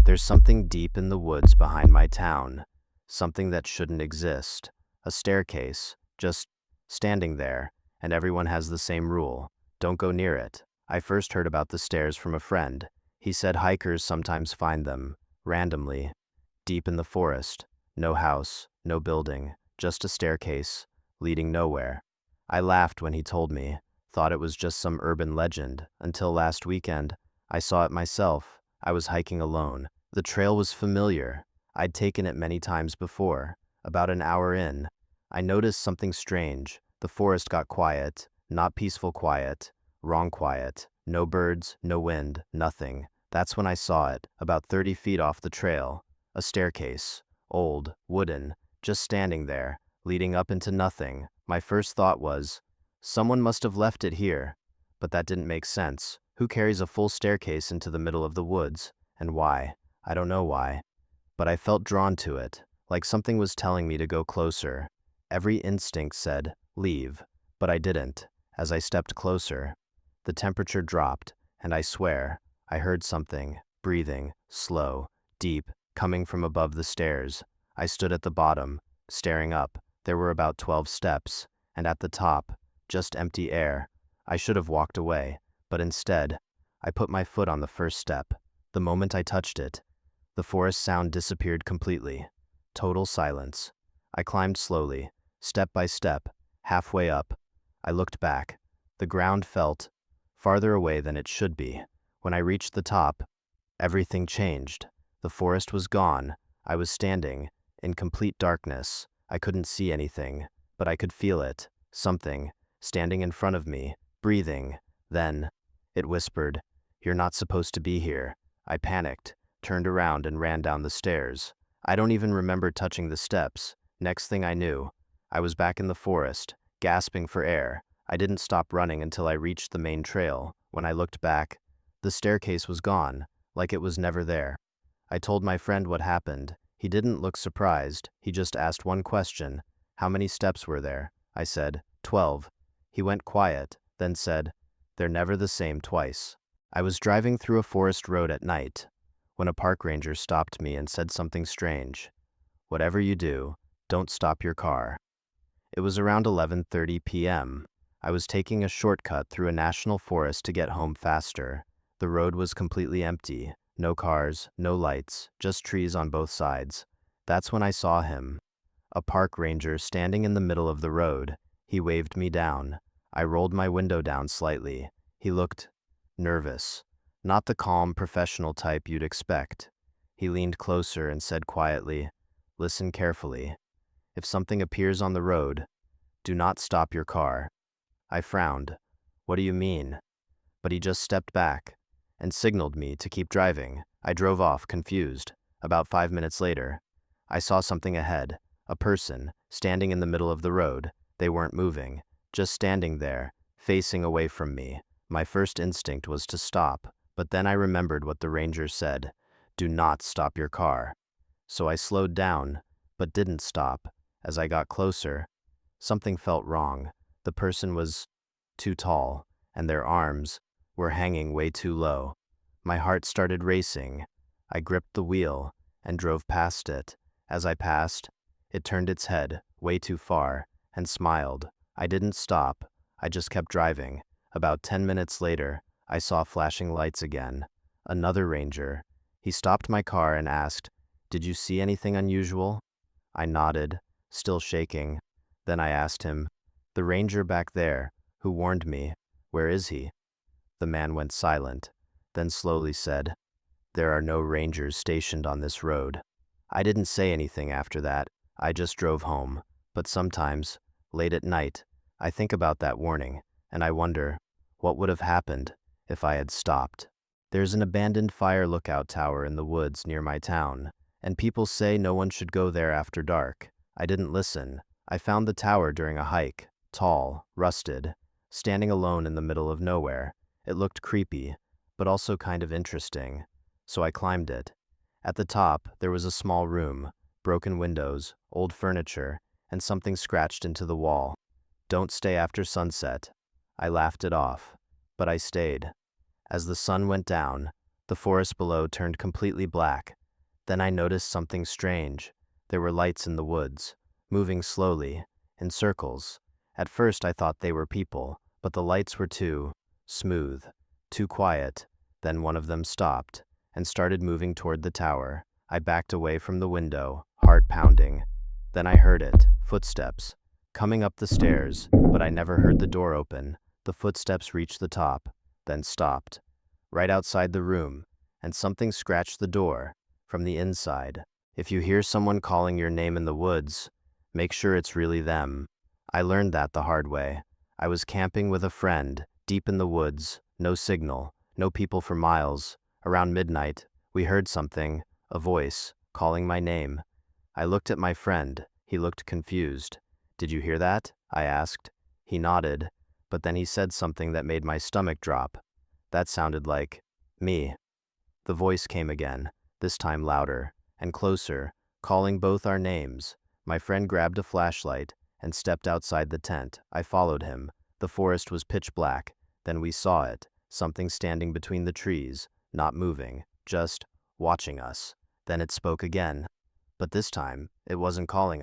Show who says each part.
Speaker 1: There's something deep in the woods behind my town, something that shouldn't exist. A staircase, just standing there, and everyone has the same rule. Don't go near it. I first heard about the stairs from a friend. He said hikers sometimes find them, randomly, deep in the forest. No house, no building, just a staircase, leading nowhere. I laughed when he told me, thought it was just some urban legend, until last weekend. I saw it myself. I was hiking alone. The trail was familiar. I'd taken it many times before. About an hour in, I noticed something strange. The forest got quiet, not peaceful quiet, wrong quiet. No birds, no wind, nothing. That's when I saw it, about 30 feet off the trail. A staircase, old, wooden, just standing there, leading up into nothing. My first thought was, someone must have left it here. But that didn't make sense. Who carries a full staircase into the middle of the woods? And why? I don't know why. But I felt drawn to it, like something was telling me to go closer. Every instinct said, leave. But I didn't. As I stepped closer, the temperature dropped, and I swear, I heard something, breathing, slow, deep, coming from above the stairs. I stood at the bottom, staring up. There were about 12 steps, and at the top, just empty air. I should have walked away, but instead, I put my foot on the first step. The moment I touched it, the forest sound disappeared completely. Total silence. I climbed slowly, step by step, halfway up. I looked back. The ground felt farther away than it should be. When I reached the top, everything changed. The forest was gone. I was standing in complete darkness. I couldn't see anything, but I could feel it. Something standing in front of me, breathing. Then it whispered, "You're not supposed to be here." I panicked, turned around and ran down the stairs. I don't even remember touching the steps. Next thing I knew, I was back in the forest, gasping for air. I didn't stop running until I reached the main trail. When I looked back, the staircase was gone, like it was never there. I told my friend what happened. He didn't look surprised. He just asked one question. How many steps were there? I said, 12. He went quiet, then said, they're never the same twice. I was driving through a forest road at night when a park ranger stopped me and said something strange. Whatever you do, don't stop your car. It was around 11:30 p.m. I was taking a shortcut through a national forest to get home faster. The road was completely empty. No cars, no lights, just trees on both sides. That's when I saw him. A park ranger standing in the middle of the road. He waved me down. I rolled my window down slightly. He looked nervous. Not the calm, professional type you'd expect. He leaned closer and said quietly, "Listen carefully. If something appears on the road, do not stop your car." I frowned. What do you mean? But he just stepped back and signaled me to keep driving. I drove off, confused. About 5 minutes later, I saw something ahead. A person, standing in the middle of the road. They weren't moving, just standing there, facing away from me. My first instinct was to stop, but then I remembered what the ranger said. Do not stop your car. So I slowed down, but didn't stop. As I got closer, something felt wrong. The person was too tall, and their arms were hanging way too low. My heart started racing. I gripped the wheel and drove past it. As I passed, it turned its head way too far and smiled. I didn't stop. I just kept driving. About 10 minutes later, I saw flashing lights again. Another ranger. He stopped my car and asked, "Did you see anything unusual?" I nodded, still shaking. Then I asked him, "The ranger back there, who warned me, where is he?" The man went silent, then slowly said, "There are no rangers stationed on this road." I didn't say anything after that. I just drove home. But sometimes, late at night, I think about that warning, and I wonder, what would have happened if I had stopped? There's an abandoned fire lookout tower in the woods near my town, and people say no one should go there after dark. I didn't listen. I found the tower during a hike, tall, rusted, standing alone in the middle of nowhere. It looked creepy, but also kind of interesting. So I climbed it. At the top, there was a small room, broken windows, old furniture, and something scratched into the wall. "Don't stay after sunset." I laughed it off, but I stayed. As the sun went down, The forest below turned completely black. Then I noticed something strange. There were lights in the woods, moving slowly, in circles. At first I thought they were people, but the lights were too smooth, too quiet. Then one of them stopped and started moving toward the tower. I backed away from the window, heart pounding. Then I heard it, footsteps, coming up the stairs, but I never heard the door open. The footsteps reached the top, then stopped, right outside the room, and something scratched the door from the inside. If you hear someone calling your name in the woods, make sure it's really them. I learned that the hard way. I was camping with a friend, deep in the woods, no signal, no people for miles. Around midnight, we heard something, a voice, calling my name. I looked at my friend. He looked confused. "Did you hear that?" I asked. He nodded, but then he said something that made my stomach drop. That sounded like me. The voice came again, this time louder and closer, calling both our names. My friend grabbed a flashlight and stepped outside the tent. I followed him. The forest was pitch black. Then we saw it, something standing between the trees, not moving, just watching us. Then it spoke again. But this time, it wasn't calling us.